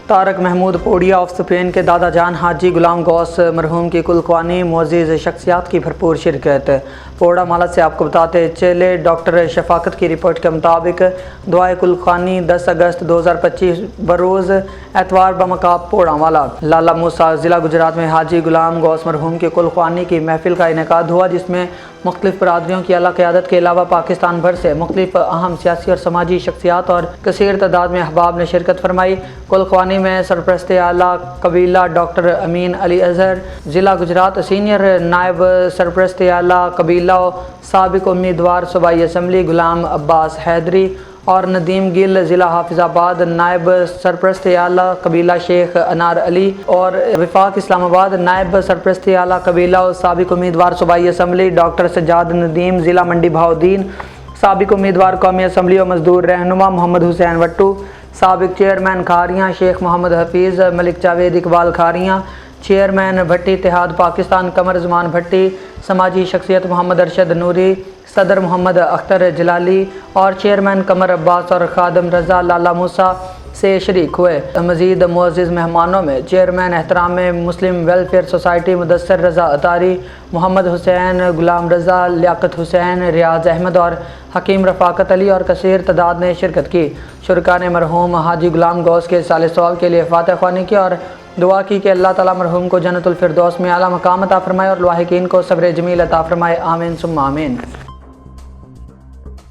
Tariq Mahmood پوڑیا of Spain کے دادا جان حاجی غلام غوث مرحوم کی کل خوانی معزز شخصیات کی بھرپور شرکت۔ پوڑا مالت سے آپ کو بتاتے چلے ڈاکٹر شفاقت کی رپورٹ کے مطابق دعائے کل خوانی 10 اگست 2025 بروز اتوار بمقام پوڑا والا لالا موسیٰ ضلع گجرات میں حاجی غلام غوث مرحوم کی کل خوانی کی محفل کا انعقاد ہوا، جس میں مختلف برادریوں کی اعلیٰ قیادت کے علاوہ پاکستان بھر سے مختلف اہم سیاسی اور سماجی شخصیات اور کثیر تعداد میں احباب نے شرکت فرمائی۔ کل خوانی میں سرپرست اعلیٰ قبیلہ ڈاکٹر امین علی اظہر ضلع گجرات، سینئر نائب سرپرست اعلیٰ قبیلہ سابق امیدوار صوبائی اسمبلی غلام عباس حیدری اور ندیم گل ضلع حافظ آباد، نائب سرپرست اعلیٰ قبیلہ شیخ انار علی اور وفاق اسلام آباد، نائب سرپرست اعلیٰ قبیلہ سابق امیدوار صوبائی اسمبلی ڈاکٹر سجاد ندیم ضلع منڈی بہاؤدین، سابق امیدوار قومی اسمبلی و مزدور رہنما محمد حسین وٹو، سابق چیئرمین کھاریاں شیخ محمد حفیظ، ملک جاوید اقبال کھاریاں، چیئرمین بھٹی اتحاد پاکستان قمر زمان بھٹی، سماجی شخصیت محمد ارشد نوری، صدر محمد اختر جلالی اور چیئرمین قمر عباس اور خادم رضا لالا موسیٰ سے شریک ہوئے۔ مزید معزز مہمانوں میں چیئرمین احترام مسلم ویلفیئر سوسائٹی مدثر رضا اطاری، محمد حسین، غلام رضا، لیاقت حسین، ریاض احمد اور حکیم رفاقت علی اور کثیر تعداد نے شرکت کی۔ شرکاء نے مرحوم حاجی غلام غوث کے سال ثواب کے لیے فاتح خوانی کی اور دعا کی کہ اللہ تعالیٰ مرحوم کو جنت الفردوس میں اعلیٰ مقام عطا فرمائے اور لاحقین کو صبر جمیل عطا فرمائے، آمین ثم آمین۔